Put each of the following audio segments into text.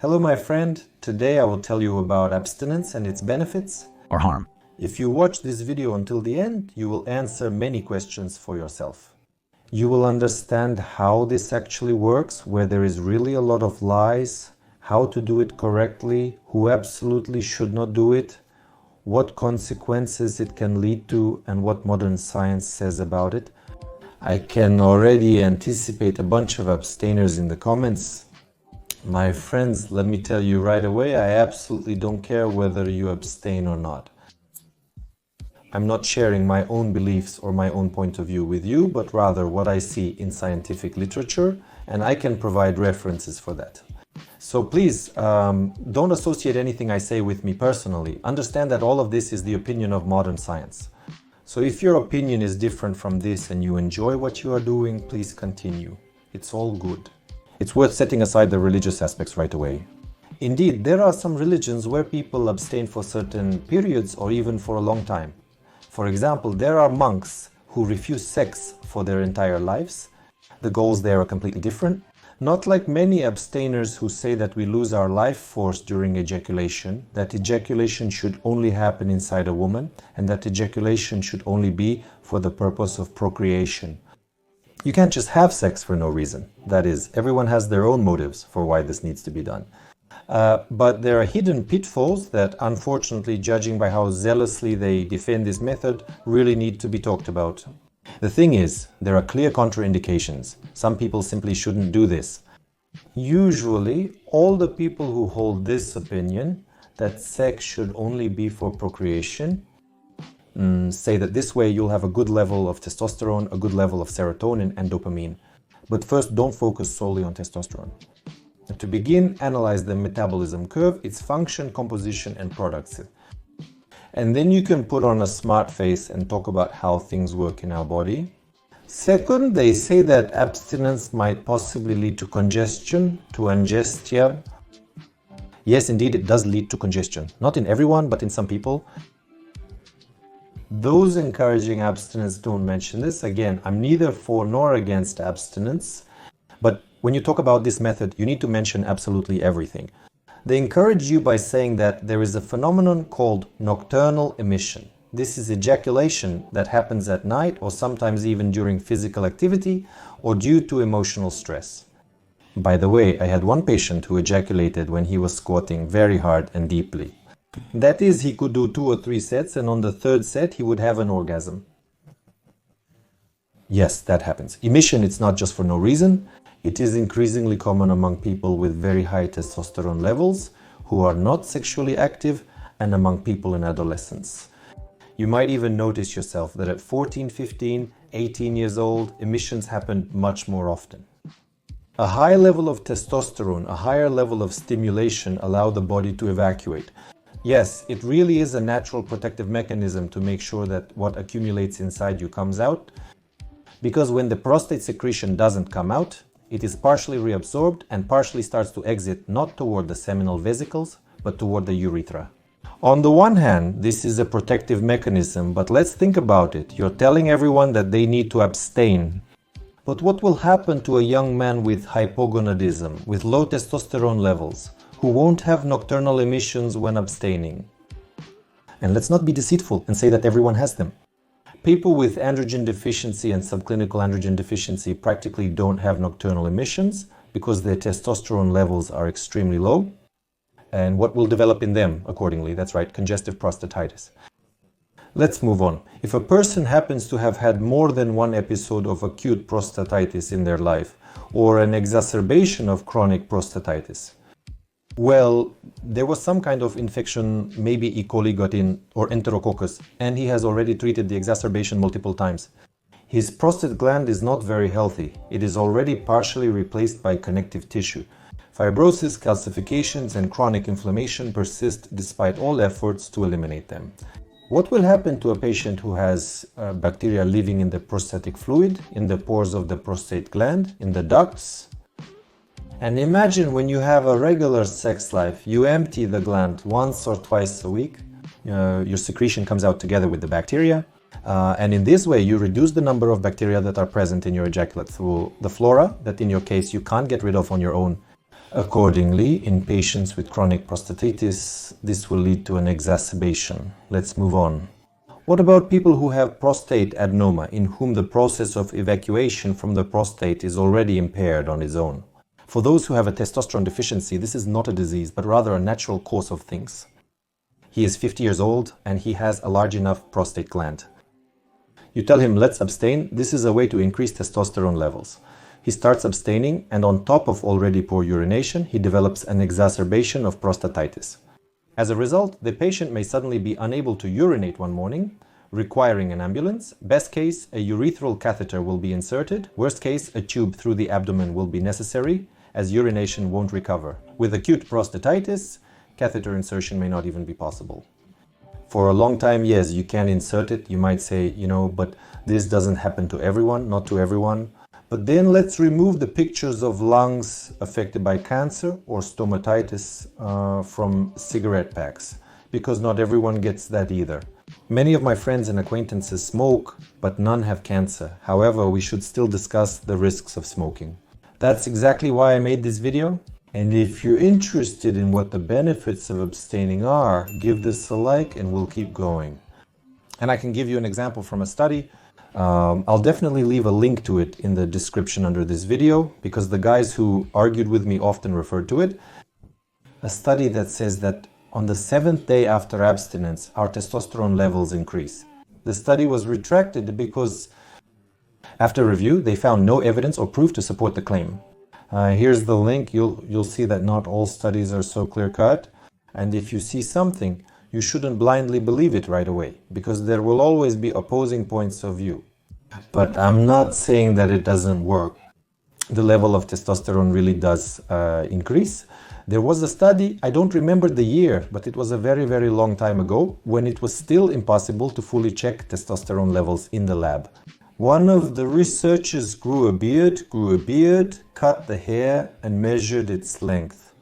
Hello, my friend. Today I will tell you about abstinence and its benefits or harm. If you watch this video until the end, you will answer many questions for yourself. You will understand how this actually works, where there is really a lot of lies, how to do it correctly, who absolutely should not do it, what consequences it can lead to, and what modern science says about it. I can already anticipate a bunch of abstainers in the comments. My friends, let me tell you right away, I absolutely don't care whether you abstain or not. I'm not sharing my own beliefs or my own point of view with you, but rather what I see in scientific literature, and I can provide references for that. So please, don't associate anything I say with me personally. Understand that all of this is the opinion of modern science. So if your opinion is different from this and you enjoy what you are doing, please continue. It's all good. It's worth setting aside the religious aspects right away. Indeed, there are some religions where people abstain for certain periods or even for a long time. For example, there are monks who refuse sex for their entire lives. The goals there are completely different. Not like many abstainers who say that we lose our life force during ejaculation, that ejaculation should only happen inside a woman, and that ejaculation should only be for the purpose of procreation. You can't just have sex for no reason. That is, everyone has their own motives for why this needs to be done. But there are hidden pitfalls that, unfortunately, judging by how zealously they defend this method, really need to be talked about. The thing is, there are clear contraindications. Some people simply shouldn't do this. Usually, all the people who hold this opinion, that sex should only be for procreation, say that this way you'll have a good level of testosterone, a good level of serotonin and dopamine. But first, don't focus solely on testosterone. To begin, analyze the metabolism curve, its function, composition and products. And then you can put on a smart face and talk about how things work in our body. Second, they say that abstinence might possibly lead to congestion, to angestia. Yes, indeed, it does lead to congestion. Not in everyone, but in some people. Those encouraging abstinence don't mention this. Again, I'm neither for nor against abstinence, but when you talk about this method, you need to mention absolutely everything. They encourage you by saying that there is a phenomenon called nocturnal emission. This is ejaculation that happens at night or sometimes even during physical activity or due to emotional stress. By the way, I had one patient who ejaculated when he was squatting very hard and deeply. That is, he could do 2 or 3 sets and on the 3rd set he would have an orgasm. Yes, that happens. Emission, it's not just for no reason. It is increasingly common among people with very high testosterone levels who are not sexually active and among people in adolescence. You might even notice yourself that at 14, 15, 18 years old, emissions happen much more often. A high level of testosterone, a higher level of stimulation allow the body to evacuate. Yes, it really is a natural protective mechanism to make sure that what accumulates inside you comes out, because when the prostate secretion doesn't come out, it is partially reabsorbed and partially starts to exit not toward the seminal vesicles, but toward the urethra. On the one hand, this is a protective mechanism, but let's think about it. You're telling everyone that they need to abstain. But what will happen to a young man with hypogonadism, with low testosterone levels, who won't have nocturnal emissions when abstaining? And let's not be deceitful and say that everyone has them. People with androgen deficiency and subclinical androgen deficiency practically don't have nocturnal emissions because their testosterone levels are extremely low. And what will develop in them accordingly? That's right, congestive prostatitis. Let's move on. If a person happens to have had more than one episode of acute prostatitis in their life or an exacerbation of chronic prostatitis, well, there was some kind of infection, maybe E. coli got in, or Enterococcus, and he has already treated the exacerbation multiple times. His prostate gland is not very healthy. It is already partially replaced by connective tissue. Fibrosis, calcifications, and chronic inflammation persist despite all efforts to eliminate them. What will happen to a patient who has bacteria living in the prostatic fluid, in the pores of the prostate gland, in the ducts? And imagine when you have a regular sex life, you empty the gland once or twice a week, your secretion comes out together with the bacteria, and in this way you reduce the number of bacteria that are present in your ejaculate through the flora that in your case you can't get rid of on your own. Accordingly, in patients with chronic prostatitis, this will lead to an exacerbation. Let's move on. What about people who have prostate adenoma, in whom the process of evacuation from the prostate is already impaired on its own? For those who have a testosterone deficiency, this is not a disease, but rather a natural course of things. He is 50 years old and he has a large enough prostate gland. You tell him, let's abstain. This is a way to increase testosterone levels. He starts abstaining, and on top of already poor urination, he develops an exacerbation of prostatitis. As a result, the patient may suddenly be unable to urinate one morning, requiring an ambulance. Best case, a urethral catheter will be inserted. Worst case, a tube through the abdomen will be necessary, as urination won't recover. With acute prostatitis, catheter insertion may not even be possible. For a long time, yes, you can insert it. You might say, but this doesn't happen to everyone, not to everyone. But then let's remove the pictures of lungs affected by cancer or stomatitis from cigarette packs, because not everyone gets that either. Many of my friends and acquaintances smoke, but none have cancer. However, we should still discuss the risks of smoking. That's exactly why I made this video. And if you're interested in what the benefits of abstaining are, give this a like and we'll keep going. And I can give you an example from a study. I'll definitely leave a link to it in the description under this video, because the guys who argued with me often referred to it. A study that says that on the 7th day after abstinence, our testosterone levels increase. The study was retracted because after review, they found no evidence or proof to support the claim. Here's the link. You'll see that not all studies are so clear-cut. And if you see something, you shouldn't blindly believe it right away, because there will always be opposing points of view. But I'm not saying that it doesn't work. The level of testosterone really does increase. There was a study, I don't remember the year, but it was a very, very long time ago, when it was still impossible to fully check testosterone levels in the lab. One of the researchers grew a beard, cut the hair, and measured its length.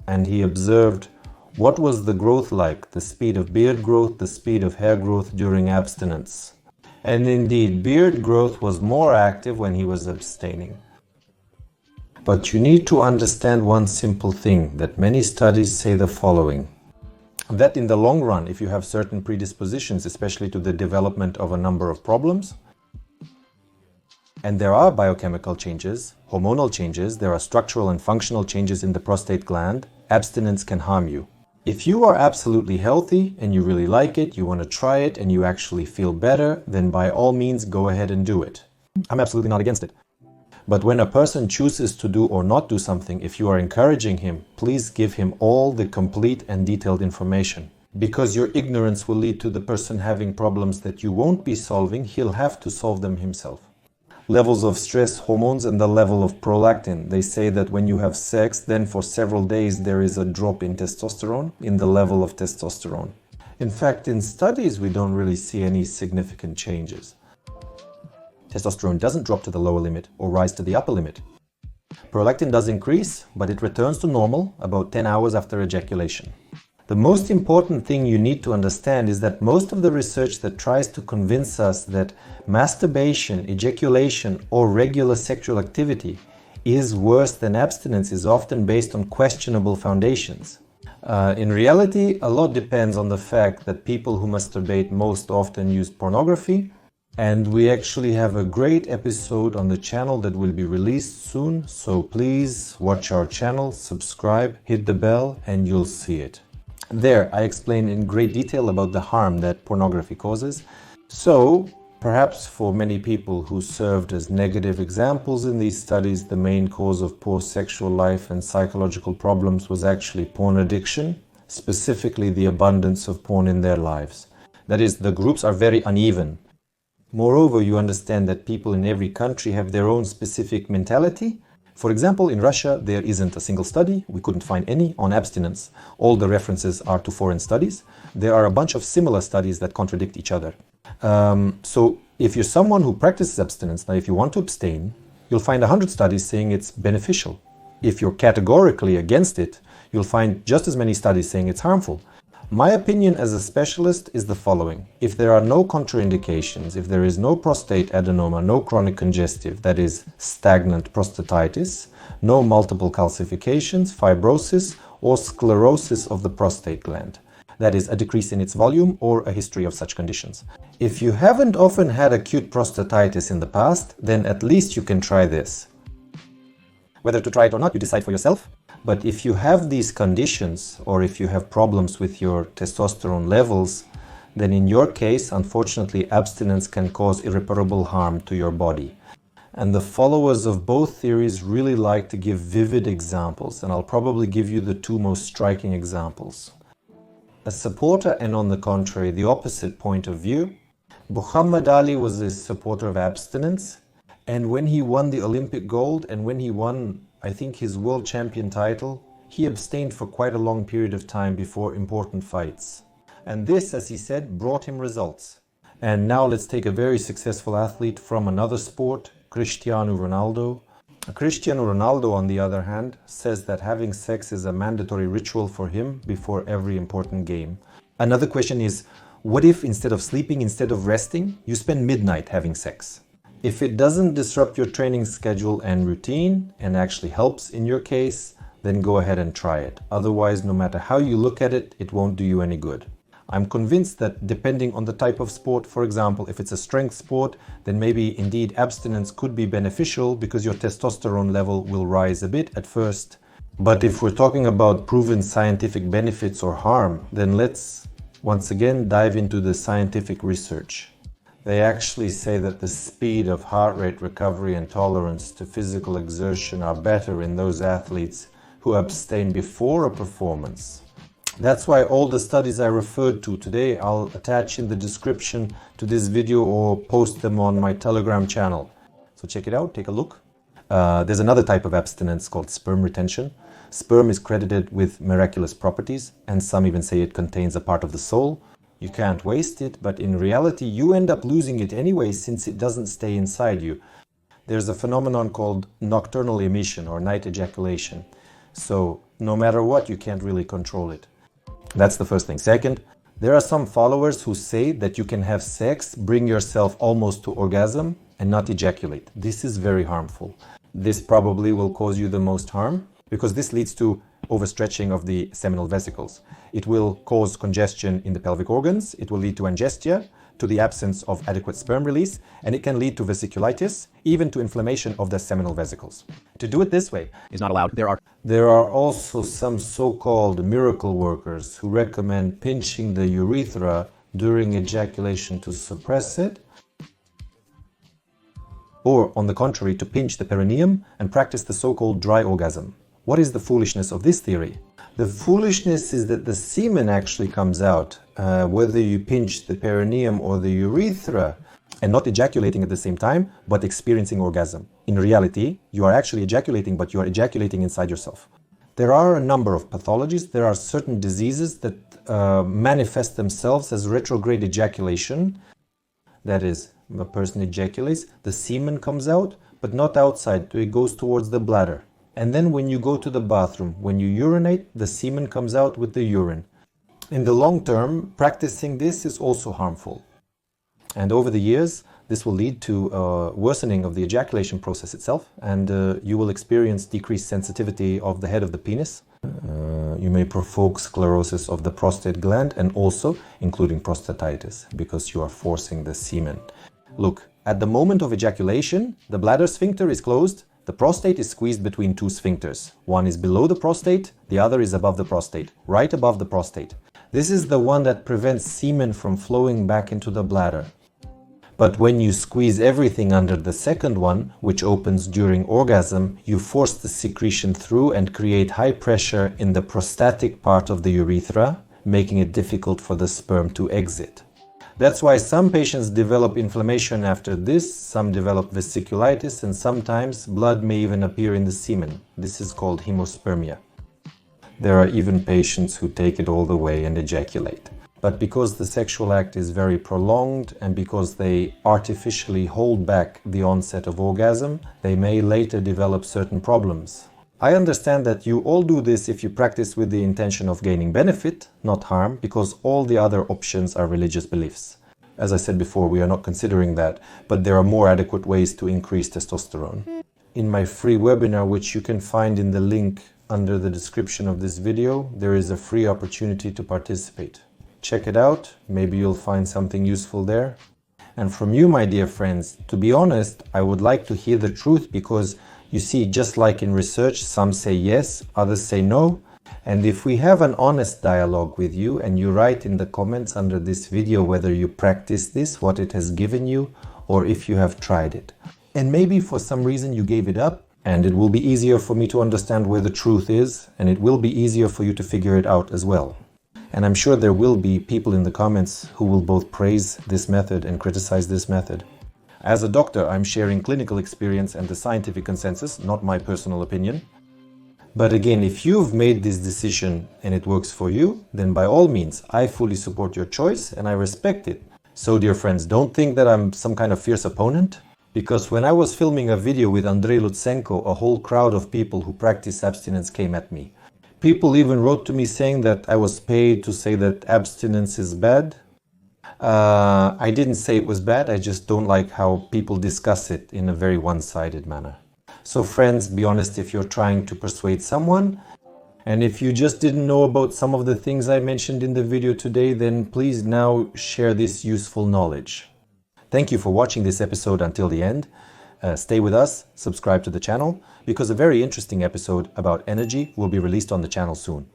And he observed what was the growth like, the speed of beard growth, the speed of hair growth during abstinence. And indeed, beard growth was more active when he was abstaining. But you need to understand one simple thing, that many studies say the following. That in the long run, if you have certain predispositions, especially to the development of a number of problems, and there are biochemical changes, hormonal changes, there are structural and functional changes in the prostate gland, abstinence can harm you. If you are absolutely healthy and you really like it, you want to try it and you actually feel better, then by all means go ahead and do it. I'm absolutely not against it. But when a person chooses to do or not do something, if you are encouraging him, please give him all the complete and detailed information. Because your ignorance will lead to the person having problems that you won't be solving, he'll have to solve them himself. Levels of stress hormones and the level of prolactin. They say that when you have sex, then for several days there is a drop in testosterone, in the level of testosterone. In fact, in studies we don't really see any significant changes. Testosterone doesn't drop to the lower limit or rise to the upper limit. Prolactin does increase, but it returns to normal about 10 hours after ejaculation. The most important thing you need to understand is that most of the research that tries to convince us that masturbation, ejaculation, or regular sexual activity is worse than abstinence is often based on questionable foundations. In reality, a lot depends on the fact that people who masturbate most often use pornography, and we actually have a great episode on the channel that will be released soon, so please watch our channel, subscribe, hit the bell, and you'll see it. There, I explain in great detail about the harm that pornography causes. So, perhaps for many people who served as negative examples in these studies, the main cause of poor sexual life and psychological problems was actually porn addiction, specifically the abundance of porn in their lives. That is, the groups are very uneven. Moreover, you understand that people in every country have their own specific mentality. For example, in Russia, there isn't a single study, we couldn't find any, on abstinence. All the references are to foreign studies. There are a bunch of similar studies that contradict each other. So if you're someone who practices abstinence, now if you want to abstain, you'll find 100 studies saying it's beneficial. If you're categorically against it, you'll find just as many studies saying it's harmful. My opinion as a specialist is the following. If there are no contraindications, if there is no prostate adenoma, no chronic congestive, that is stagnant prostatitis, no multiple calcifications, fibrosis, or sclerosis of the prostate gland, that is a decrease in its volume or a history of such conditions. If you haven't often had acute prostatitis in the past, then at least you can try this. Whether to try it or not, you decide for yourself. But if you have these conditions, or if you have problems with your testosterone levels, then in your case, unfortunately, abstinence can cause irreparable harm to your body. And the followers of both theories really like to give vivid examples, and I'll probably give you the two most striking examples. A supporter and, on the contrary, the opposite point of view. Muhammad Ali was a supporter of abstinence, and when he won the Olympic gold and when he won, I think, his world champion title, he abstained for quite a long period of time before important fights. And this, as he said, brought him results. And now let's take a very successful athlete from another sport, Cristiano Ronaldo. Cristiano Ronaldo, on the other hand, says that having sex is a mandatory ritual for him before every important game. Another question is, what if instead of sleeping, instead of resting, you spend midnight having sex? If it doesn't disrupt your training schedule and routine and actually helps in your case, then go ahead and try it. Otherwise, no matter how you look at it, it won't do you any good. I'm convinced that depending on the type of sport, for example, if it's a strength sport, then maybe indeed abstinence could be beneficial because your testosterone level will rise a bit at first. But if we're talking about proven scientific benefits or harm, then let's once again dive into the scientific research. They actually say that the speed of heart rate recovery and tolerance to physical exertion are better in those athletes who abstain before a performance. That's why all the studies I referred to today, I'll attach in the description to this video or post them on my Telegram channel. So check it out, take a look. There's another type of abstinence called sperm retention. Sperm is credited with miraculous properties, and some even say it contains a part of the soul. You can't waste it, but in reality you end up losing it anyway since it doesn't stay inside you. There's a phenomenon called nocturnal emission or night ejaculation. So no matter what, you can't really control it. That's the first thing. Second, there are some followers who say that you can have sex, bring yourself almost to orgasm and not ejaculate. This is very harmful. This probably will cause you the most harm because this leads to overstretching of the seminal vesicles. It will cause congestion in the pelvic organs, it will lead to angestia, to the absence of adequate sperm release, and it can lead to vesiculitis, even to inflammation of the seminal vesicles. To do it this way is not allowed. There are also some so-called miracle workers who recommend pinching the urethra during ejaculation to suppress it, or on the contrary, to pinch the perineum and practice the so-called dry orgasm. What is the foolishness of this theory? The foolishness is that the semen actually comes out, whether you pinch the perineum or the urethra, and not ejaculating at the same time, but experiencing orgasm. In reality, you are actually ejaculating, but you are ejaculating inside yourself. There are a number of pathologies. There are certain diseases that manifest themselves as retrograde ejaculation. That is, a person ejaculates, the semen comes out, but not outside, it goes towards the bladder. And then when you go to the bathroom, when you urinate, the semen comes out with the urine. In the long term, practicing this is also harmful. And over the years, this will lead to worsening of the ejaculation process itself, and you will experience decreased sensitivity of the head of the penis. You may provoke sclerosis of the prostate gland and also including prostatitis because you are forcing the semen. Look, at the moment of ejaculation, the bladder sphincter is closed. The prostate is squeezed between two sphincters. One is below the prostate, the other is above the prostate, right above the prostate. This is the one that prevents semen from flowing back into the bladder. But when you squeeze everything under the second one, which opens during orgasm, you force the secretion through and create high pressure in the prostatic part of the urethra, making it difficult for the sperm to exit. That's why some patients develop inflammation after this, some develop vesiculitis, and sometimes blood may even appear in the semen. This is called hemospermia. There are even patients who take it all the way and ejaculate. But because the sexual act is very prolonged and because they artificially hold back the onset of orgasm, they may later develop certain problems. I understand that you all do this if you practice with the intention of gaining benefit, not harm, because all the other options are religious beliefs. As I said before, we are not considering that, but there are more adequate ways to increase testosterone. In my free webinar, which you can find in the link under the description of this video, there is a free opportunity to participate. Check it out, maybe you'll find something useful there. And from you, my dear friends, to be honest, I would like to hear the truth, because you see, just like in research, some say yes, others say no. And if we have an honest dialogue with you and you write in the comments under this video whether you practice this, what it has given you, or if you have tried it. And maybe for some reason you gave it up, and it will be easier for me to understand where the truth is, and it will be easier for you to figure it out as well. And I'm sure there will be people in the comments who will both praise this method and criticize this method. As a doctor, I'm sharing clinical experience and the scientific consensus, not my personal opinion. But again, if you've made this decision and it works for you, then by all means, I fully support your choice and I respect it. So dear friends, don't think that I'm some kind of fierce opponent, because when I was filming a video with Andrei Lutsenko, a whole crowd of people who practice abstinence came at me. People even wrote to me saying that I was paid to say that abstinence is bad. I didn't say it was bad, I just don't like how people discuss it in a very one-sided manner. So friends, be honest if you're trying to persuade someone. And if you just didn't know about some of the things I mentioned in the video today, then please now share this useful knowledge. Thank you for watching this episode until the end. Stay with us, subscribe to the channel, because a very interesting episode about energy will be released on the channel soon.